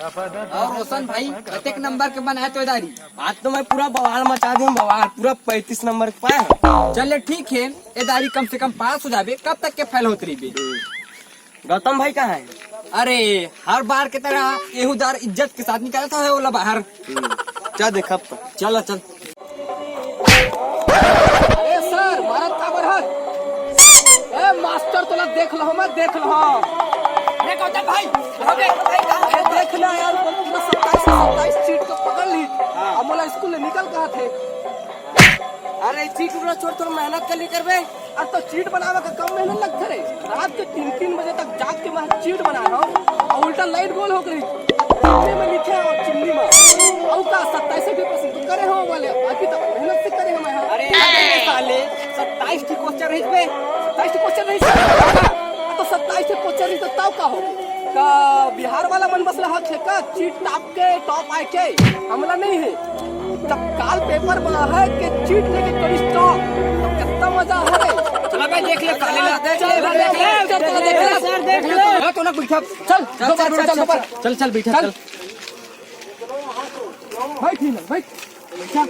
और रोशन भाई प्रत्येक नंबर के बनाए तो दारी। आज तो मैं पूरा बवाल मचा दूं, बवाल पूरा 35 नंबर के पाए। चले ठीक है, ये दारी कम से कम पास हो जाबे। कब तक के फेल होत रही? गौतम भाई कहाँ है? अरे हर बार की तरह एहुदार इज्जत के साथ निकाला था वो बाहर। क्या देखा तो? चल चल। अरे सर भारत का बरहत ए मास्टर तोला देख लो, मैं देख लो। अरे गौतम भाई देखना यार, 27 सीट को पकड़ ली। अब मोला स्कूल निकल कहा थे। अरे चीट पूरा छोड़, थोड़ा मेहनत कर ली करबे। अब तो चीट बनावे का कम मेहनत लगता रे। रात के 3-3 बजे तक जाग के मैं चीट बना रहा हूँ और उल्टा लाइट गोल हो गई। चिन्नी में लिखे और चिन्नी में और का 27% तो करे हो बोले, बाकी तो मेहनत से करे हम। अरे साले 27 की क्वेश्चन रही पे, 27 क्वेश्चन रही तो 27 क्वेश्चन रही तो तब का हो का बिहार वाला मन बस रहा है का चीट टाप के टॉप आए के हमला नहीं है। जब काल पेपर बना है कि चीट लेके कोई स्टॉप तो कितना मजा है। चला भाई देख ले, काले ले देख ले तो ना बैठा। चल चल चल बैठा, चल बैठ नहीं बैठ बैठा।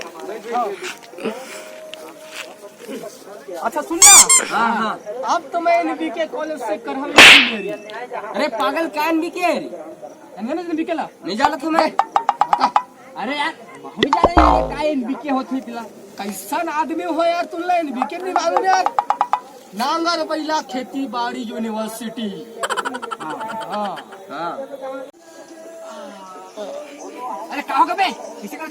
अच्छा सुनना। हाँ अब तो मैं एनबीके कॉलेज से कर हम इंजीनियरिंग। अरे पागल क्या एनबीके एनबीके ला नहीं जाला तू मैं। अरे यार बहुत ज्यादा यार का एनबीके होती पिला कैसन आदमी हो यार, तुम ला एनबीके नहीं मालूम यार। नांगर पहिला खेती बाड़ी यूनिवर्सिटी। हाँ हाँ अरे का होगा बे किसी का?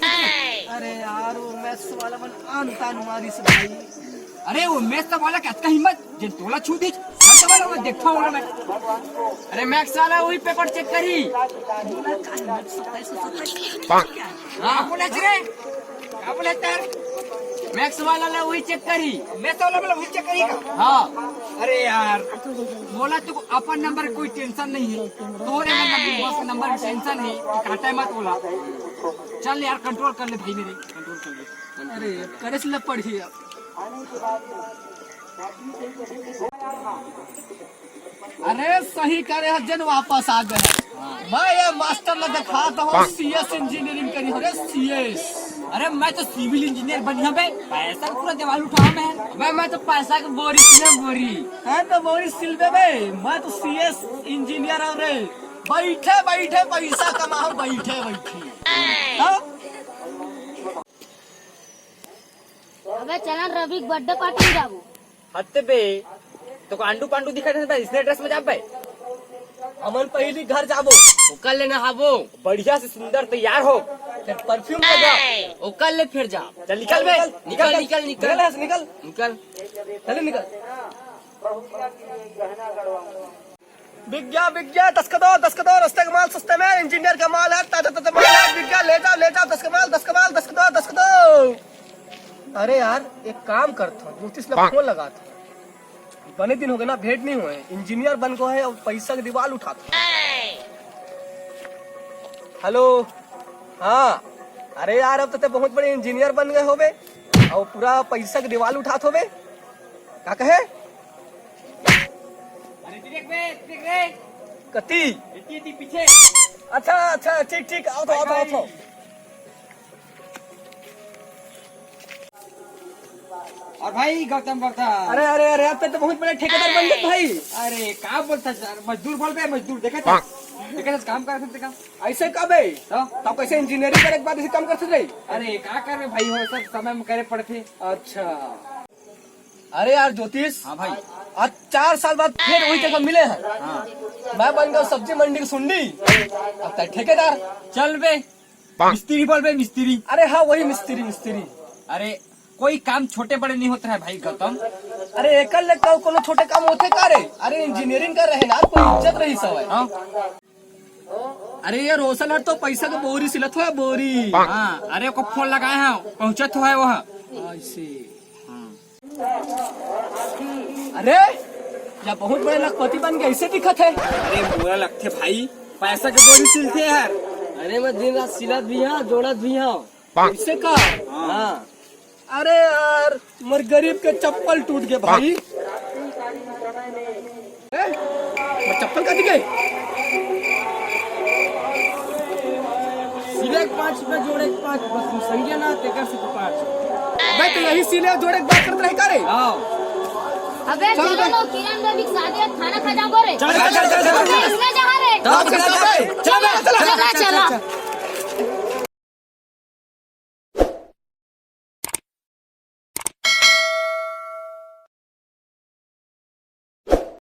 अरे यार वो मैथ्स वाला मन आन मारी से भाई। अरे वो मैथ्स वाला कितना हिम्मत जे तोला छू दी। चल वाला मैं देखता हूं मैं। अरे मैथ्स वाला वही पेपर चेक करी। हां बोले रे क्या बोले तेर? मैथ्स वाला ने वही चेक करी, मैथ्स वाला वाला वही चेक करी का। हां अरे यार बोला तू अपन नंबर कोई टेंशन नहीं है, तोरे नंबर बस नंबर टेंशन है, काटा मत बोला। चल यार कंट्रोल कर ले भाई मेरे, कंट्रोल कर ले। अरे करे से लग पड़ी है। अरे सही करे हजन वापस आ गए। मैं ये मास्टर ने दिखा तो सीएस इंजीनियरिंग करी। अरे सीएस, अरे मैं तो सिविल इंजीनियर बनी हूँ बे। पैसा पूरा दीवार उठाओ मैं तो पैसा का बोरी सिले बोरी है तो बोरी सिलबे बे। मैं तो सीएस इंजीनियर हूँ रे। बैठे बैठे पैसा कमाओ, बैठे बैठे। अबे चला रवि बर्थडे पार्टी में जाबो। हत्ते बे तो को अंडू पांडू दिखा दे इसने ड्रेस में जा बे। अमन पहली घर जाबो, ओकल लेना हाबो, बढ़िया से सुंदर तैयार हो, फिर परफ्यूम लगा, ओकल ले फिर जा। चल निकल बे, निकल निकल निकल निकल निकल चले निकल। बिग्या 10 का दो रास्ते का माल सस्ते में, इंजीनियर का माल है ताजा माल है। बिग्या ले जाओ 10 का माल 10 का दो। अरे यार एक काम करता हूँ, ज्योतिष लगा फोन लगा था। बने दिन हो गए ना भेंट नहीं हुए। इंजीनियर बन को है और पैसा की दीवार उठाता। हेलो हाँ अरे यार अब तो बहुत बड़े इंजीनियर बन गए हो बे और पूरा पैसा की दीवार उठाते हो बे। क्या कहे? कती पीछे। अच्छा ठीक आओ तो। और भाई गौतम बोलता। अरे अब तो बहुत बड़े ठेकेदार बन गए भाई। अरे क्या बोलता सर, मजदूर बोल पे मजदूर देखे काम कर सकते का ऐसे कब है तो कैसे इंजीनियरिंग करे के बाद ऐसे काम कर सकते? अरे क्या कर रहे भाई हो, सब समय में करे पड़ते। अच्छा अरे यार ज्योतिष। हाँ भाई आज 4 साल बाद फिर वही जगह मिले हैं। हाँ मैं बन गया सब्जी मंडी की सुंडी, अब तक ठेकेदार। चल बे मिस्त्री बोल बे मिस्त्री। अरे हाँ वही मिस्त्री। अरे कोई काम छोटे बड़े नहीं होते है भाई गौतम। अरे एकल लगता कोनो छोटे काम होते का रे? अरे इंजीनियरिंग कर रहे ना, कोई इज्जत रही सब है। हाँ? अरे ये रोशन हट तो पैसा के बोरी सिलत हो बोरी। हाँ अरे को फोन लगाए हैं पहुँचत है वहाँ ऐसे। अरे या बहुत बड़े लखपति बन गए ऐसे दिखत है। अरे बुरा लगते भाई, पैसा के बोरी सिलते यार। अरे मैं दिन रात सिलत भी हूँ जोड़त भी हूँ ऐसे का। हाँ अरे यार तुम्हारे गरीब के चप्पल टूट गए भाई। चप्पल का दिखे जोड़े 5 रुपए जोड़े 5 बस तू समझे ना तेकर से 5 अबे तो यही सीले जोड़े के बात करत रही करे हां अबे चलो लो किरण रवि शादी खाना खा जाओ रे चल चल चल इसमें जहाँ रे चल चल चला चला